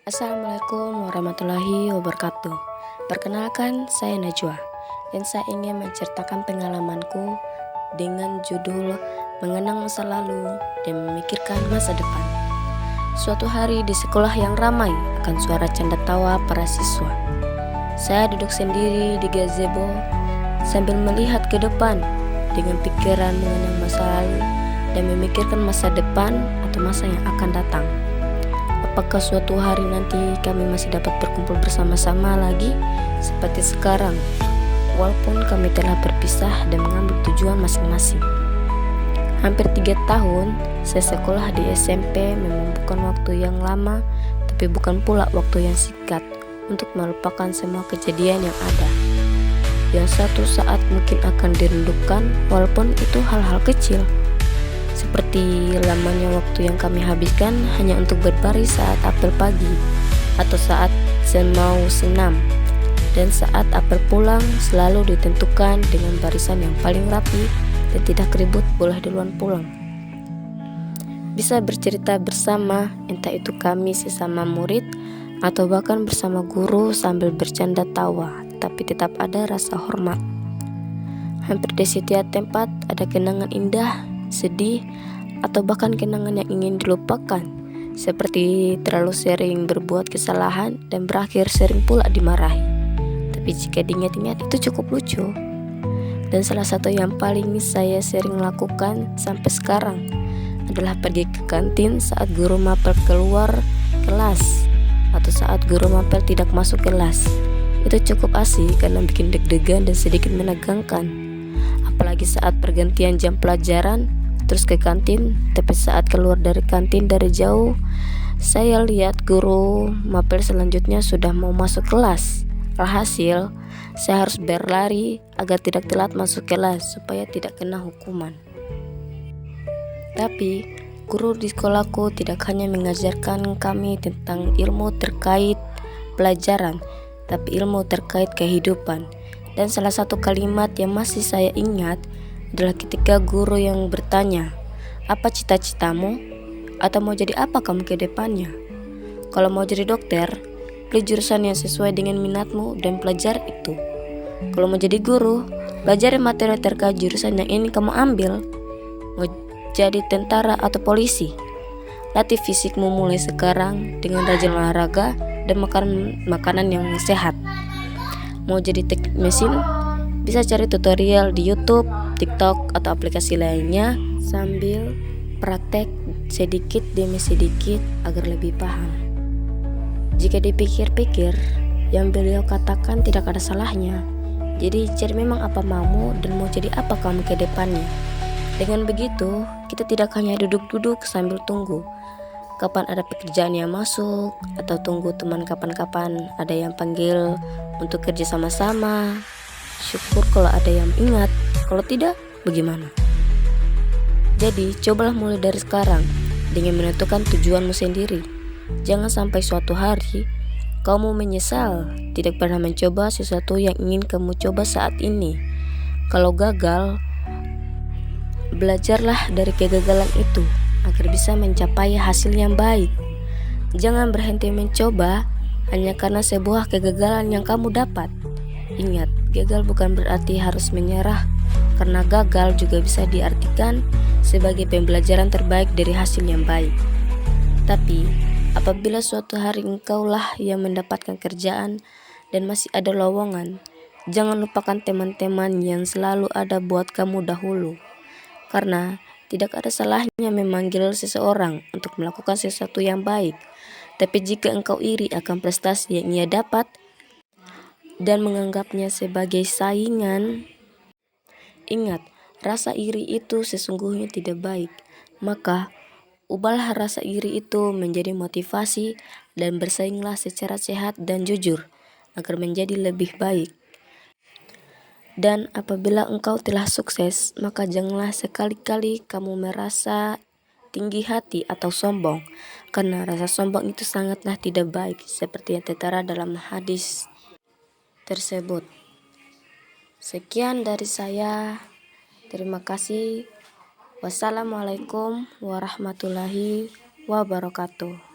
Assalamualaikum warahmatullahi wabarakatuh. Perkenalkan, saya Najwa dan saya ingin menceritakan pengalamanku dengan judul Mengenang Masa Lalu dan Memikirkan Masa Depan. Suatu hari di sekolah yang ramai akan suara canda tawa para siswa. Saya duduk sendiri di gazebo sambil melihat ke depan dengan pikiran mengenang masa lalu dan memikirkan masa depan atau masa yang akan datang. Apakah suatu hari nanti kami masih dapat berkumpul bersama-sama lagi seperti sekarang, walaupun kami telah berpisah dan mengambil tujuan masing-masing. Hampir 3 tahun saya sekolah di SMP memang bukan waktu yang lama, tapi bukan pula waktu yang singkat untuk melupakan semua kejadian yang ada. Yang satu saat mungkin akan dirindukan, walaupun itu hal-hal kecil, seperti lamanya waktu yang kami habiskan hanya untuk berbaris saat apel pagi atau saat mau senam, dan saat apel pulang selalu ditentukan dengan barisan yang paling rapi dan tidak ribut boleh duluan pulang. Bisa bercerita bersama, entah itu kami sesama murid atau bahkan bersama guru sambil bercanda tawa, tapi tetap ada rasa hormat. Hampir di setiap tempat ada kenangan indah, sedih, atau bahkan kenangan yang ingin dilupakan, seperti terlalu sering berbuat kesalahan dan berakhir sering pula dimarahi. Tapi jika diingat-ingat itu cukup lucu. Dan salah satu yang paling saya sering lakukan sampai sekarang adalah pergi ke kantin saat guru mapel keluar kelas atau saat guru mapel tidak masuk kelas. Itu cukup asik karena bikin deg-degan dan sedikit menegangkan. Apalagi saat pergantian jam pelajaran terus ke kantin, tapi saat keluar dari kantin dari jauh, saya lihat guru mapel selanjutnya sudah mau masuk kelas. Alhasil, saya harus berlari agar tidak telat masuk kelas supaya tidak kena hukuman. Tapi, guru di sekolahku tidak hanya mengajarkan kami tentang ilmu terkait pelajaran, tapi ilmu terkait kehidupan. Dan salah satu kalimat yang masih saya ingat adalah ketika guru yang bertanya, "Apa cita-citamu? Atau mau jadi apa kamu ke depannya? Kalau mau jadi dokter, pilih jurusan yang sesuai dengan minatmu dan pelajar itu. Kalau mau jadi guru, pelajari materi terkait jurusan yang ingin kamu ambil. Mau jadi tentara atau polisi, latih fisikmu mulai sekarang dengan rajin olahraga dan makan makanan yang sehat. Mau jadi teknik mesin, bisa cari tutorial di YouTube, TikTok, atau aplikasi lainnya sambil praktek sedikit demi sedikit agar lebih paham." Jika dipikir-pikir, yang beliau katakan tidak ada salahnya. Jadi cari memang apa maumu dan mau jadi apa kamu ke depannya. Dengan begitu, kita tidak hanya duduk-duduk sambil tunggu kapan ada pekerjaan yang masuk, atau tunggu teman kapan-kapan ada yang panggil untuk kerja sama-sama. Syukur kalau ada yang ingat, kalau tidak, bagaimana? Jadi, cobalah mulai dari sekarang dengan menentukan tujuanmu sendiri. Jangan sampai suatu hari kamu menyesal tidak pernah mencoba sesuatu yang ingin kamu coba saat ini. Kalau gagal, belajarlah dari kegagalan itu agar bisa mencapai hasil yang baik. Jangan berhenti mencoba hanya karena sebuah kegagalan yang kamu dapat. Ingat, gagal bukan berarti harus menyerah, karena gagal juga bisa diartikan sebagai pembelajaran terbaik dari hasil yang baik. Tapi, apabila suatu hari engkaulah yang mendapatkan kerjaan dan masih ada lowongan, jangan lupakan teman-teman yang selalu ada buat kamu dahulu. Karena tidak ada salahnya memanggil seseorang untuk melakukan sesuatu yang baik. Tapi jika engkau iri akan prestasi yang ia dapat dan menganggapnya sebagai saingan, ingat, rasa iri itu sesungguhnya tidak baik. Maka, ubahlah rasa iri itu menjadi motivasi dan bersainglah secara sehat dan jujur agar menjadi lebih baik. Dan apabila engkau telah sukses, maka janganlah sekali-kali kamu merasa tinggi hati atau sombong, karena rasa sombong itu sangatlah tidak baik, seperti yang tertera dalam hadis tersebut. Sekian dari saya. Terima kasih. Wassalamualaikum warahmatullahi wabarakatuh.